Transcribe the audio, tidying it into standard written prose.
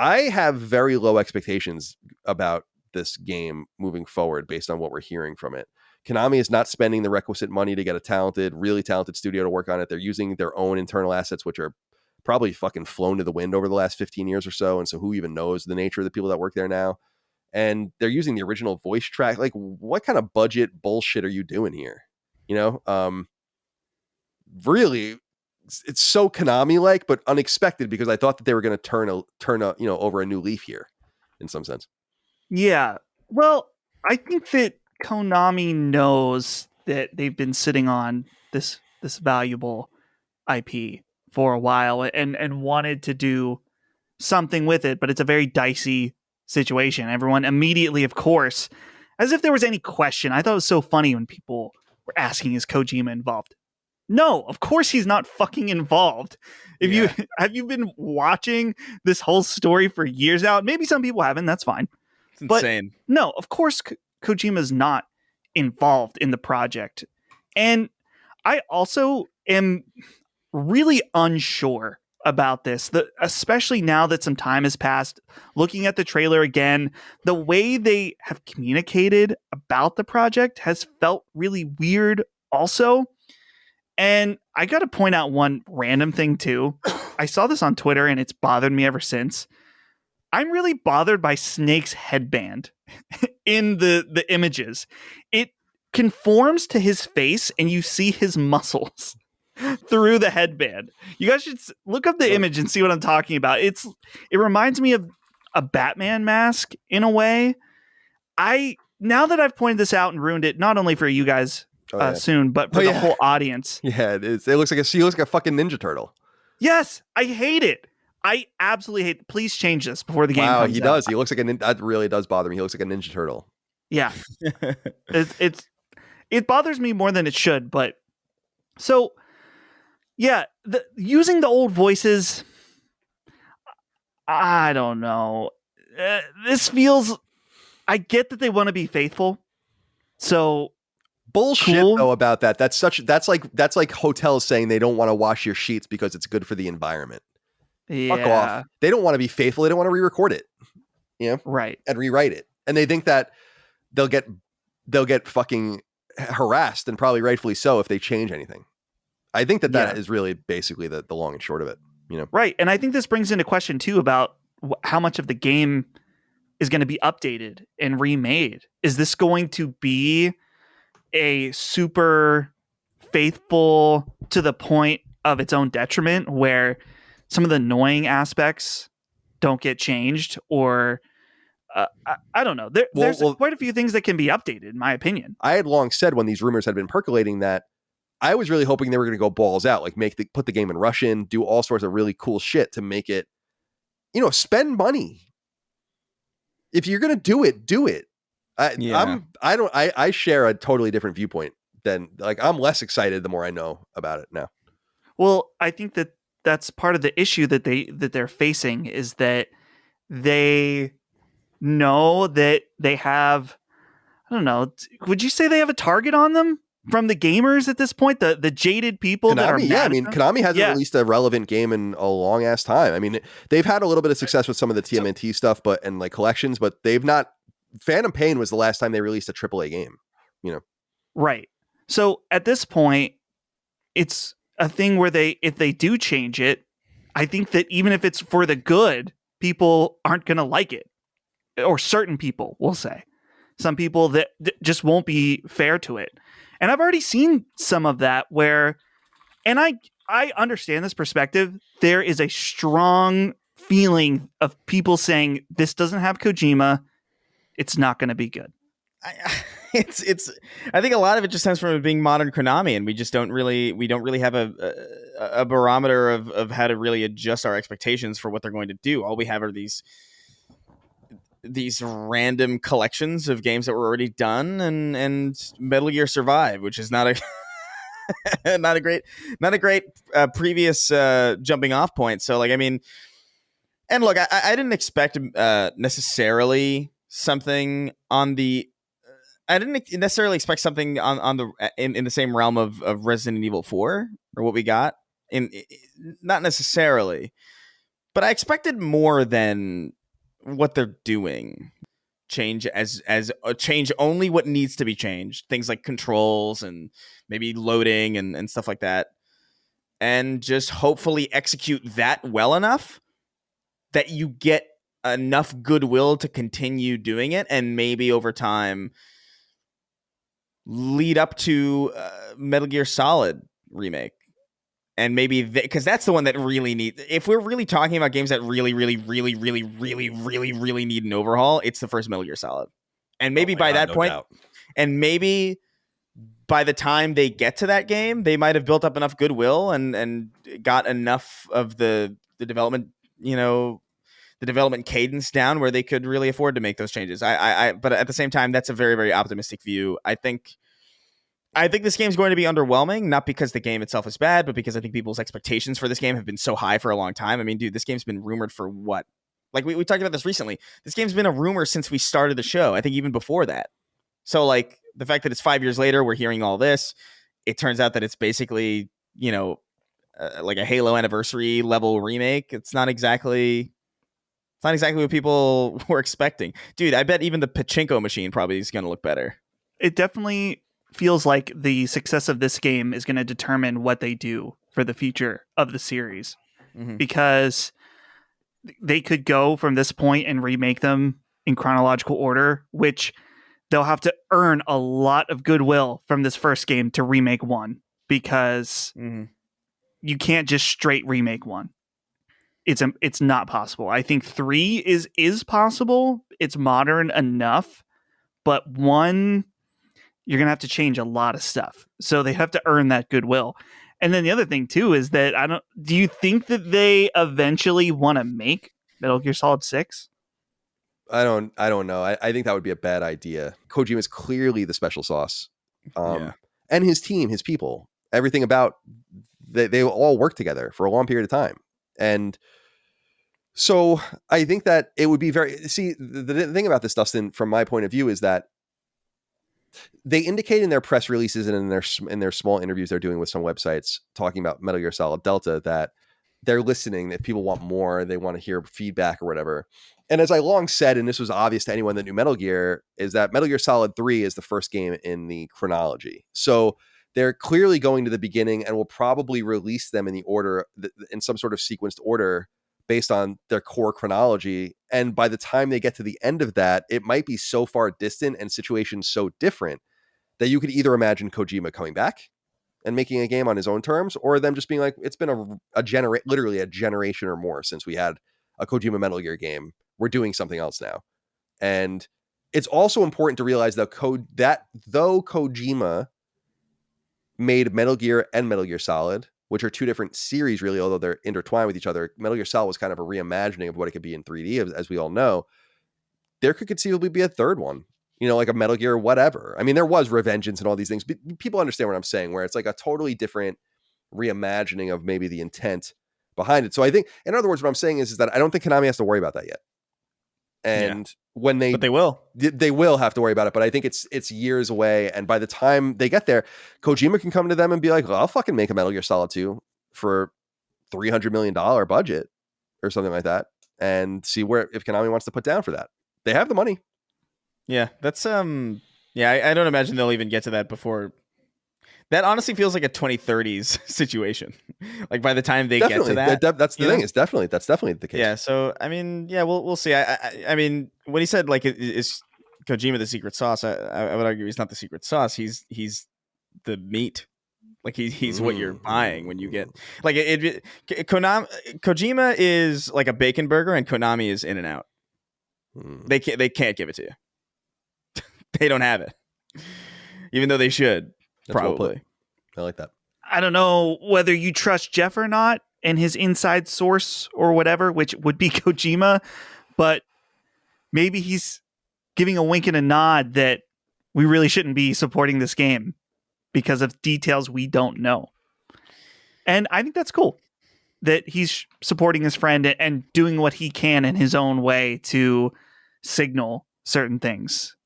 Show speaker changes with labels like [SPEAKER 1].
[SPEAKER 1] I have very low expectations about this game moving forward based on what we're hearing from it. Konami is not spending the requisite money to get a really talented studio to work on it. They're using their own internal assets, which are probably fucking flown to the wind over the last 15 years or so. And so who even knows the nature of the people that work there now? And they're using the original voice track. Like, what kind of budget bullshit are you doing here? You know, really, it's so Konami-like, but unexpected, because I thought that they were going to turn over a new leaf here in some sense.
[SPEAKER 2] Yeah. Well, I think that Konami knows that they've been sitting on this valuable IP for a while and wanted to do something with it, but it's a very dicey situation. Everyone immediately, of course, as if there was any question. I thought it was so funny when people were asking, is Kojima involved? No, of course he's not fucking involved. Have you been watching this whole story for years now? Maybe some people haven't, that's fine.
[SPEAKER 3] It's insane.
[SPEAKER 2] But no, of course Kojima's not involved in the project. And I also am really unsure about this, especially now that some time has passed. Looking at the trailer again, the way they have communicated about the project has felt really weird also. And I got to point out one random thing too. I saw this on Twitter and it's bothered me ever since. I'm really bothered by Snake's headband in the images. It conforms to his face and you see his muscles through the headband. You guys should look up the image and see what I'm talking about. It reminds me of a Batman mask in a way. Now that I've pointed this out and ruined it, not only for you guys soon, but for the whole audience.
[SPEAKER 1] Yeah, it is. He looks like a fucking Ninja Turtle.
[SPEAKER 2] Yes, I hate it. I absolutely hate it. Please change this before the game comes out.
[SPEAKER 1] He does. He looks like that really does bother me. He looks like a Ninja Turtle.
[SPEAKER 2] Yeah. It bothers me more than it should, but so yeah, using the old voices, I don't know. This feels, I get that they want to be faithful. So
[SPEAKER 1] bullshit though about that. That's like hotels saying they don't want to wash your sheets because it's good for the environment.
[SPEAKER 2] Yeah.
[SPEAKER 1] Fuck off. They don't want to be faithful. They don't want to re-record it. You know?
[SPEAKER 2] Right.
[SPEAKER 1] And rewrite it. And they think that they'll get fucking harassed, and probably rightfully so, if they change anything. I think that is really basically the long and short of it, you know?
[SPEAKER 2] Right. And I think this brings into question too about how much of the game is going to be updated and remade. Is this going to be a super faithful to the point of its own detriment, where some of the annoying aspects don't get changed, or I don't know. There's quite a few things that can be updated, in my opinion.
[SPEAKER 1] I had long said, when these rumors had been percolating, that I was really hoping they were going to go balls out, like put the game in Russian, do all sorts of really cool shit to make it, spend money. If you're going to do it. I share a totally different viewpoint than, like, I'm less excited the more I know about it now.
[SPEAKER 2] Well, I think that's part of the issue that they're facing, is that they know that they have, I don't know, would you say they have a target on them from the gamers at this point, the jaded people that are mad at them?
[SPEAKER 1] Konami hasn't released a relevant game in a long ass time. I mean, they've had a little bit of success with some of the TMNT stuff, and like collections, but they've not. Phantom Pain was the last time they released a AAA game,
[SPEAKER 2] Right. So at this point, it's a thing where if they do change it, I think that even if it's for the good, people aren't going to like it. Or certain people, will say. Some people that just won't be fair to it. And I've already seen some of that where, and I understand this perspective, there is a strong feeling of people saying, this doesn't have Kojima, it's not going to be good.
[SPEAKER 3] I think a lot of it just stems from it being modern Konami, and we don't really have a barometer of how to really adjust our expectations for what they're going to do. All we have are these random collections of games that were already done, and Metal Gear Survive, which is not a great previous jumping off point. So, like, I mean, and look, I didn't expect necessarily something on the. I didn't necessarily expect something on the in the same realm of Resident Evil 4 or what we got, not necessarily. but I expected more than what they're doing. Change change only what needs to be changed. Things like controls and maybe loading and stuff like that. And just hopefully execute that well enough that you get enough goodwill to continue doing it, and maybe over time lead up to Metal Gear Solid remake. And maybe because that's the one that really needs. If we're really talking about games that really need an overhaul, it's the first Metal Gear Solid. And maybe by that point, and maybe by the time they get to that game, they might have built up enough goodwill and got enough of the development, the development cadence down where they could really afford to make those changes. But at the same time, that's a very, very optimistic view. I think this game's going to be underwhelming, not because the game itself is bad, but because I think people's expectations for this game have been so high for a long time. I mean, dude, this game's been rumored for what? Like, we talked about this recently. This game's been a rumor since we started the show. I think even before that. So, like, the fact that it's 5 years later, we're hearing all this, it turns out that it's basically, like a Halo anniversary level remake. It's not exactly what people were expecting. Dude, I bet even the pachinko machine probably is going to look better.
[SPEAKER 2] It definitely feels like the success of this game is going to determine what they do for the future of the series. Mm-hmm. Because they could go from this point and remake them in chronological order, which they'll have to earn a lot of goodwill from this first game to remake one, because you can't just straight remake one. It's not possible. I think 3 is possible. It's modern enough, but 1, you're going to have to change a lot of stuff. So they have to earn that goodwill. And then the other thing too is that do you think that they eventually want to make Metal Gear Solid 6?
[SPEAKER 1] I don't know. I think that would be a bad idea. Kojima is clearly the special sauce. And his team, his people, everything about they all work together for a long period of time. And so I think that it would be the thing about this, Dustin, from my point of view, is that they indicate in their press releases and in their small interviews they're doing with some websites talking about Metal Gear Solid Delta that they're listening, that people want more, they want to hear feedback or whatever. And as I long said, and this was obvious to anyone that knew Metal Gear, is that Metal Gear Solid 3 is the first game in the chronology. So they're clearly going to the beginning and will probably release them in the order, in some sort of sequenced order based on their core chronology. And by the time they get to the end of that, it might be so far distant and situations so different that you could either imagine Kojima coming back and making a game on his own terms, or them just being like, it's been literally a generation or more since we had a Kojima Metal Gear game. We're doing something else now. And it's also important to realize that though Kojima made Metal Gear and Metal Gear Solid, which are two different series really, although they're intertwined with each other, Metal Gear Solid was kind of a reimagining of what it could be in 3D, as we all know. There could conceivably be a third one, like a Metal Gear whatever. I mean, there was Revengeance and all these things, but people understand what I'm saying, where it's like a totally different reimagining of maybe the intent behind it. So I think, in other words, what I'm saying is that I don't think Konami has to worry about that yet. And when but
[SPEAKER 3] they will
[SPEAKER 1] have to worry about it. But I think it's years away. And by the time they get there, Kojima can come to them and be like, well, I'll fucking make a Metal Gear Solid 2 for $300 million budget or something like that, and see if Konami wants to put down for that. They have the money.
[SPEAKER 3] Yeah, that's I don't imagine they'll even get to that before. That honestly feels like a 2030s situation. Like by the time they get to that,
[SPEAKER 1] that's the thing. That's definitely the case.
[SPEAKER 3] Yeah. So I mean, yeah, we'll see. I mean, when he said like is Kojima the secret sauce, I would argue he's not the secret sauce. He's the meat. Like he's what you're buying when you get like Kojima is like a bacon burger and Konami is In-N-Out. They can't give it to you. They don't have it, even though they should.
[SPEAKER 1] That's
[SPEAKER 3] probably.
[SPEAKER 1] Well, I like that.
[SPEAKER 2] I don't know whether you trust Jeff or not and his inside source or whatever, which would be Kojima, but maybe he's giving a wink and a nod that we really shouldn't be supporting this game because of details we don't know. And I think that's cool that he's supporting his friend and doing what he can in his own way to signal certain things.